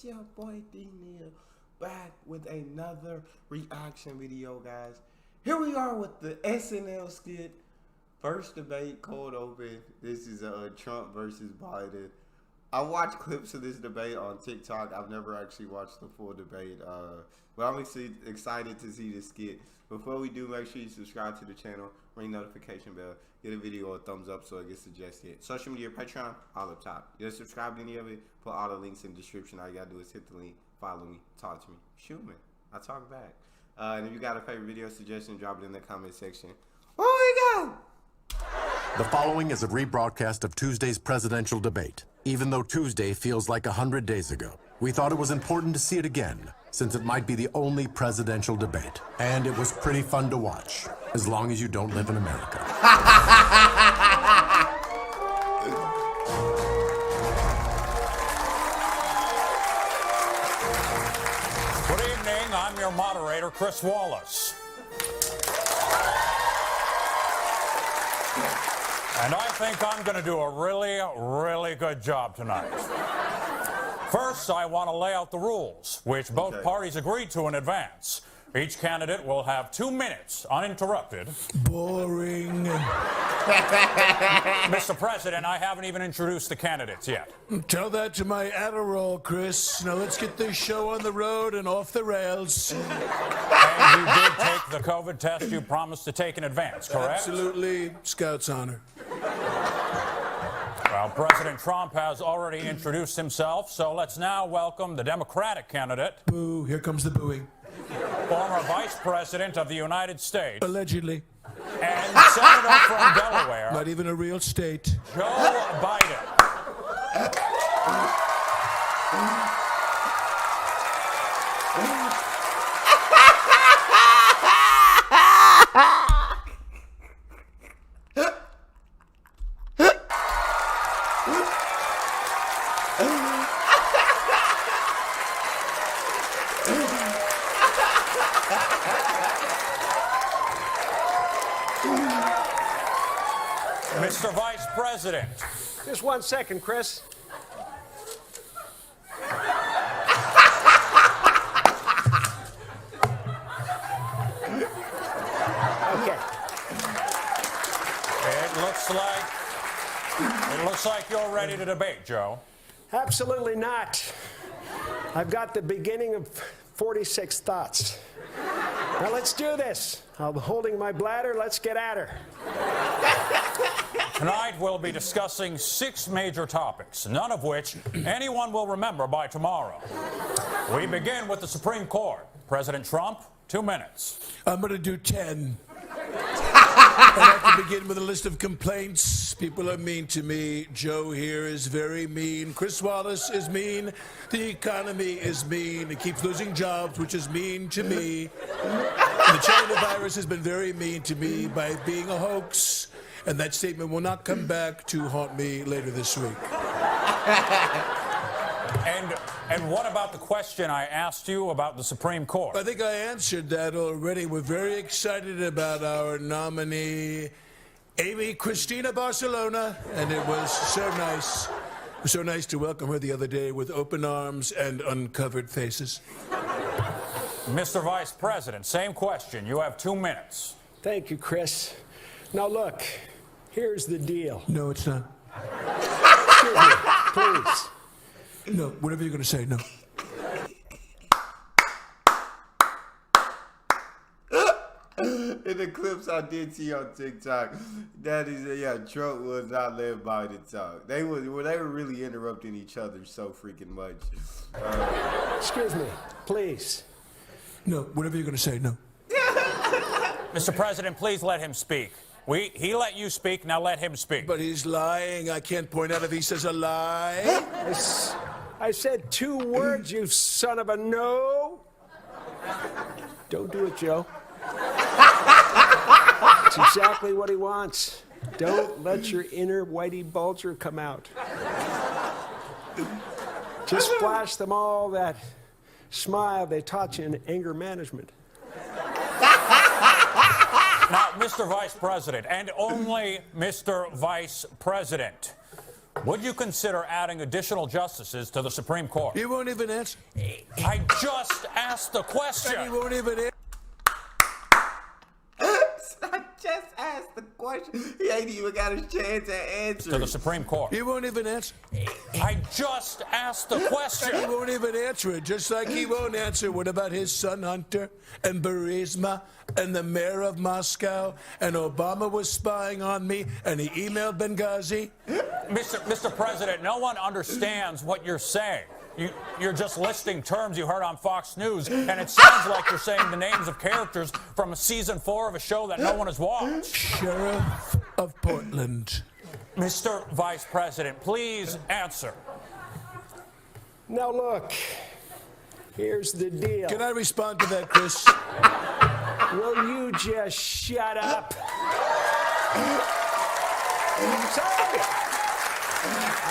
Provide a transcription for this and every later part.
your boy D-Neil back with another reaction video, guys. Here we are with the SNL skit. First debate, cold open. This is Trump versus Biden. I watched clips of this debate on TikTok. I've never actually watched the full debate, but I'm excited to see this skit. Before we do, make sure you subscribe to the channel, ring notification bell, give the video a thumbs up so it gets suggested. Social media, Patreon, all up top. You don't subscribe to any of it, put all the links in the description. All you gotta do is hit the link, follow me, talk to me, shoot me. I talk back. And if you got a favorite video suggestion, drop it in the comment section. Oh my God! The following is a rebroadcast of Tuesday's presidential debate. Even though Tuesday feels like 100 days ago, we thought it was important to see it again, since it might be the only presidential debate. And it was pretty fun to watch, as long as you don't live in America. Good evening, I'm your moderator, Chris Wallace. And I think I'm going to do a really good job tonight. First, I want to lay out the rules, which both parties agreed to in advance. Each candidate will have 2 minutes, uninterrupted. Boring. Mr. President, I haven't even introduced the candidates yet. Tell that to my Adderall, Chris. Now let's get this show on the road and off the rails. And you did take the COVID test you promised to take in advance, correct? Absolutely. Scout's honor. Well, President Trump has already introduced himself, so let's now welcome the Democratic candidate. Boo, here comes the booing. Former Vice President of the United States. Allegedly. And Senator from Delaware. Not even a real state. Joe Biden. Mr. Vice President. Just 1 second, Chris. Okay. It looks like you're ready to debate, Joe. Absolutely not. I've got the beginning of 46 thoughts. Now let's do this. I'm holding my bladder. Let's get at her. Tonight we'll be discussing 6 major topics, none of which anyone will remember by tomorrow. We begin with the Supreme Court. President Trump, 2 minutes. I'm going to do 10. I'd like to begin with a list of complaints. People are mean to me. Joe here is very mean. Chris Wallace is mean. The economy is mean. It keeps losing jobs, which is mean to me. The China virus has been very mean to me by being a hoax. And that statement will not come back to haunt me later this week. And what about the question I asked you about the Supreme Court? I think I answered that already. We're very excited about our nominee, Amy Cristina Barcelona, and it was so nice. It was so nice to welcome her the other day with open arms and uncovered faces. Mr. Vice President, same question. You have 2 minutes. Thank you, Chris. Now look, here's the deal. No, it's not. Excuse me, please. No, whatever you're going to say, no. In the clips I did see on TikTok, that is, Trump was not letting Biden talk. They were really interrupting each other so freaking much. Excuse me, please. No, whatever you're going to say, no. Mr. President, please let him speak. He let you speak, now let him speak. But he's lying. I can't point out if he says a lie. I said 2 words, you son of a no. Don't do it, Joe. It's exactly what he wants. Don't let your inner Whitey Bulger come out. Just flash them all that smile they taught you in anger management. Now, Mr. Vice President, and only Mr. Vice President, Would you consider adding additional justices to the Supreme Court? You won't even answer. I just asked the question. You won't even answer. I just asked the question. He ain't even got a chance at answering. To the Supreme Court. You won't even answer. I just asked the question. He won't even answer it, just like he won't answer what about his son Hunter and Burisma and the mayor of Moscow and Obama was spying on me and he emailed Benghazi. Mr. President, no one understands what you're saying. You're just listing terms you heard on Fox News, and it sounds like you're saying the names of characters from season 4 of a show that no one has watched. Sheriff of Portland. Mr. Vice President, please answer. Now look, here's the deal. Can I respond to that, Chris? Will you just shut up?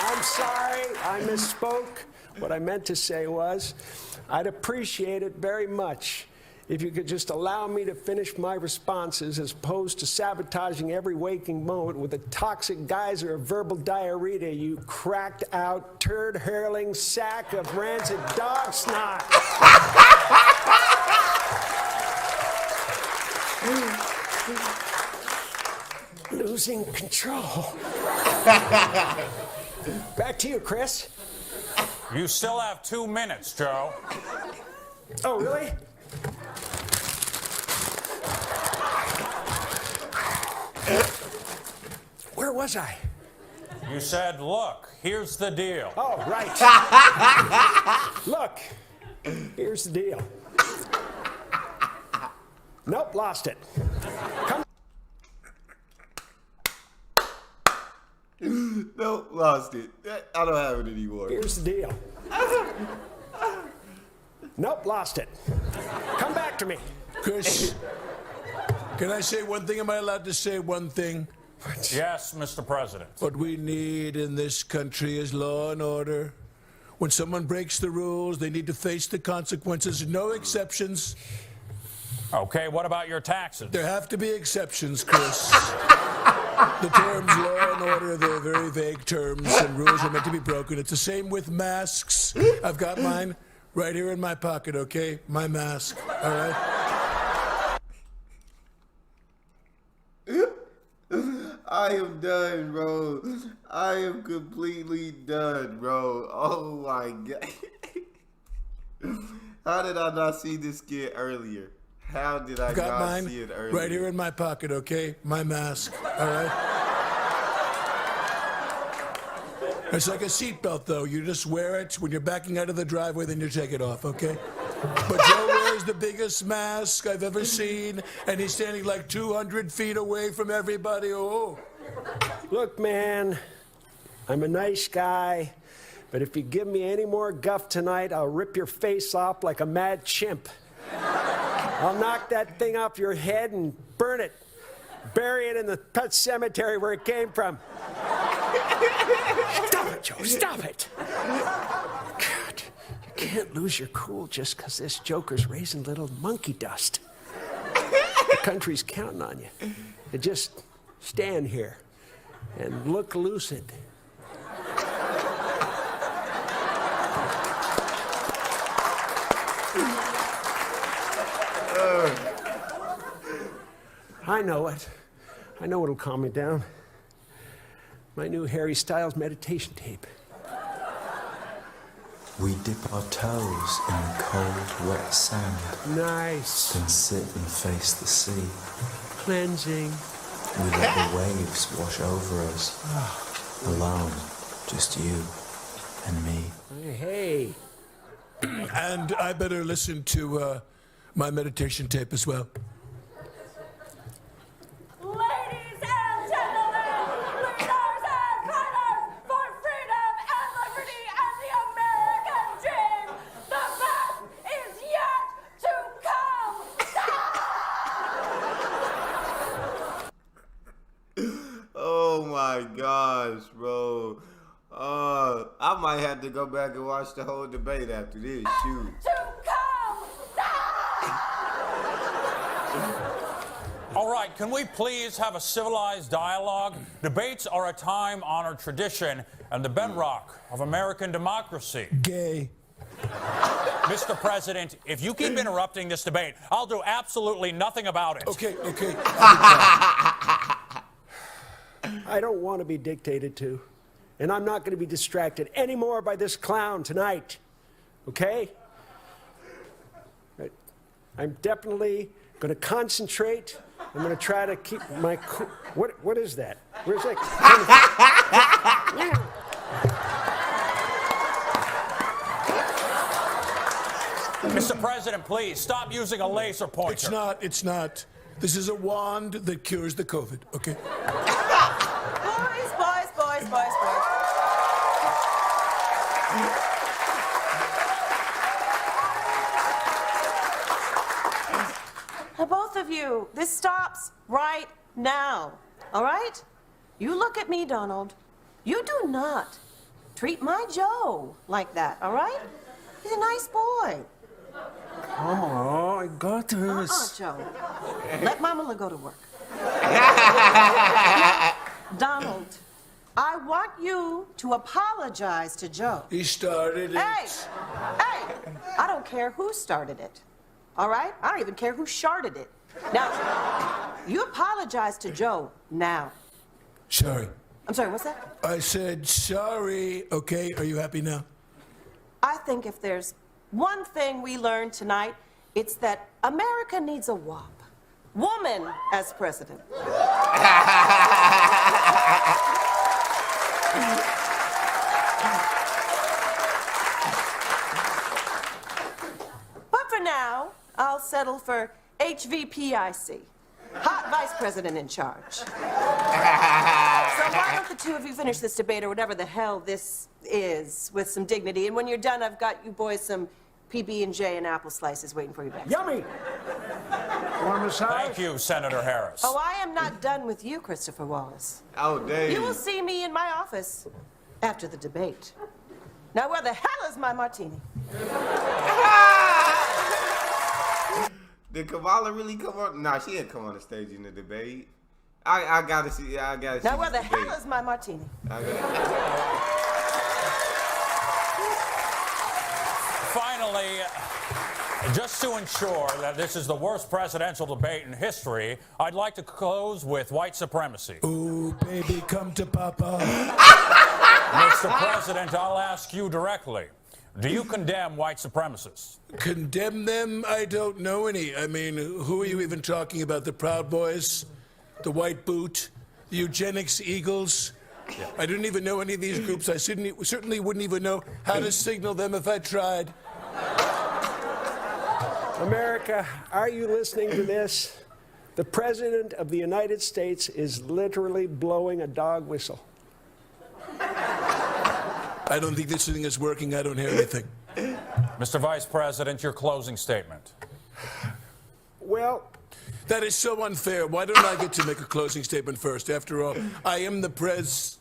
I'm sorry, I misspoke. What I meant to say was, I'd appreciate it very much if you could just allow me to finish my responses as opposed to sabotaging every waking moment with a toxic geyser of verbal diarrhea, you cracked out, turd-hurling sack of rancid dog snot. Losing control. Back to you, Chris. You still have 2 minutes, Joe. Oh, really? Where was I? You said, look, here's the deal. Oh, right. Look, here's the deal. Nope, lost it. Come. Nope, lost it. I don't have it anymore. Here's the deal. Nope, lost it. Come back to me. Chris, can I say one thing? Am I allowed to say one thing? Yes, Mr. President. What we need in this country is law and order. When someone breaks the rules, they need to face the consequences. No exceptions. Okay, what about your taxes? There have to be exceptions, Chris. The terms law and order, they're very vague terms, and rules are meant to be broken. It's the same with masks. I've got mine right here in my pocket, okay? My mask, all right? I am done, bro. I am completely done, bro. Oh my God. How did I not see this kid earlier? How did I I've got not mine see it earlier? right here in my pocket, okay? My mask, all right? It's like a seatbelt, though. You just wear it when you're backing out of the driveway, then you take it off, okay? But Joe wears the biggest mask I've ever seen, and he's standing like 200 feet away from everybody. Oh. Look, man, I'm a nice guy, but if you give me any more guff tonight, I'll rip your face off like a mad chimp. I'll knock that thing off your head and burn it. Bury it in the pet cemetery where it came from. Stop it, Joe, stop it. God, you can't lose your cool just because this joker's raising little monkey dust. The country's counting on you. You just stand here and look lucid. I know it. I know what'll calm me down. My new Harry Styles meditation tape. We dip our toes in the cold, wet sand, Nice. then sit and face the sea. Cleansing. We let the waves wash over us, alone, just you and me. Hey. And I better listen to my meditation tape as well. Ladies and gentlemen, leaders and fighters for freedom and liberty and the American dream, the best is yet to come. Oh my gosh, bro. I might have to go back and watch the whole debate after this. Shoot. To come. All right, can we please have a civilized dialogue? Debates are a time-honored tradition and the bedrock of American democracy. Gay. Mr. President, if you keep interrupting this debate, I'll do absolutely nothing about it. Okay. I don't want to be dictated to, and I'm not going to be distracted anymore by this clown tonight, okay? I'm definitely going to concentrate. I'm going to try to keep my cool. What is that? Where's that? Mr. President, please, stop using a laser pointer. It's not. This is a wand that cures the COVID, okay? Boys. Now, both of you, this stops right now, all right? You look at me, Donald. You do not treat my Joe like that, all right? He's a nice boy. Come on, I got this. Joe. Let Mama go to work. Donald, I want you to apologize to Joe. He started it. Hey, I don't care who started it. All right? I don't even care who sharted it. Now, you apologize to Joe now. Sorry. I'm sorry, what's that? I said sorry. Okay, are you happy now? I think if there's one thing we learned tonight, it's that America needs a WAP. Woman as president. But for now, I'll settle for HVPIC. Hot vice president in charge. So why don't the two of you finish this debate or whatever the hell this is with some dignity, and when you're done, I've got you boys some PB&J and apple slices waiting for you back. Yummy. Want a massage? Thank you, Senator Harris. Oh, I am not done with you, Christopher Wallace. Oh, dang. You will see me in my office after the debate. Now, where the hell is my martini? Did Kamala really come on? Nah, she didn't come on the stage in the debate. I gotta see. I gotta see. Now, where the this debate. hell is my martini? Finally, just to ensure that this is the worst presidential debate in history, I'd like to close with white supremacy. Ooh, baby, come to Papa. Mr. President, I'll ask you directly. Do you condemn white supremacists? Condemn them? I don't know any. I mean, who are you even talking about? The Proud Boys? The White Boot? The Eugenics Eagles? Yeah. I didn't even know any of these groups. I certainly wouldn't even know how to signal them if I tried. America, are you listening to this? The President of the United States is literally blowing a dog whistle. I don't think this thing is working. I don't hear anything. Mr. Vice President, your closing statement. Well, that is so unfair. Why don't I get to make a closing statement first? After all, I am the pres...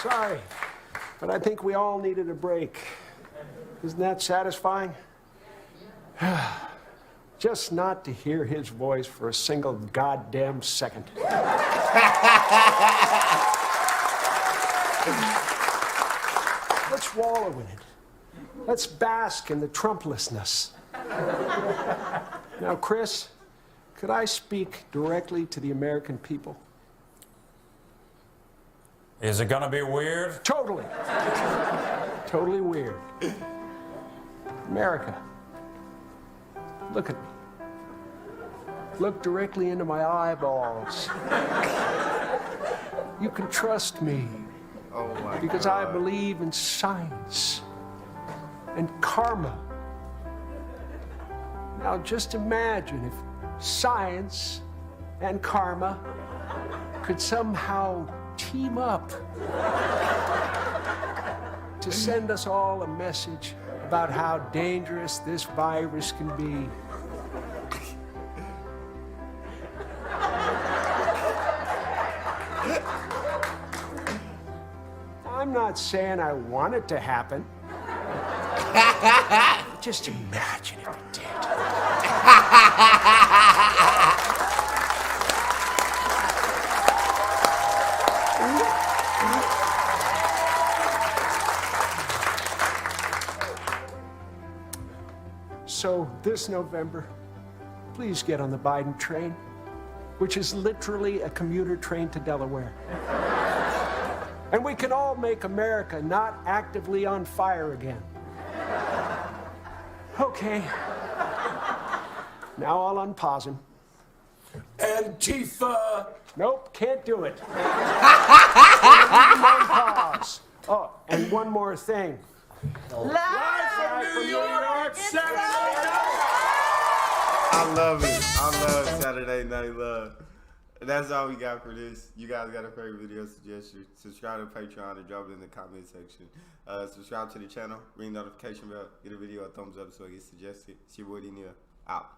Sorry, but I think we all needed a break. Isn't that satisfying? Just not to hear his voice for a single goddamn second. Let's wallow in it. Let's bask in the Trumplessness. Now, Chris, could I speak directly to the American people? Is it gonna be weird? Totally. Totally weird. America, look at me. Look directly into my eyeballs. You can trust me. Oh my because God. I believe in science and karma. Now just imagine if science and karma could somehow team up to send us all a message about how dangerous this virus can be. I'm not saying I want it to happen. Just imagine if it did. So this November, please get on the Biden train, which is literally a commuter train to Delaware. And we can all make America not actively on fire again. Okay. Now I'll unpause him. Antifa! Nope, can't do it. Unpause. Oh, and one more thing. Live from New York, Saturday night! I love it. I love Saturday Night Love. That's all we got for this. You guys got a favorite video suggestion? Subscribe to Patreon and drop it in the comment section. Subscribe to the channel, ring notification bell, get a video a thumbs up so it gets suggested. It's your boy D-Neil. Out.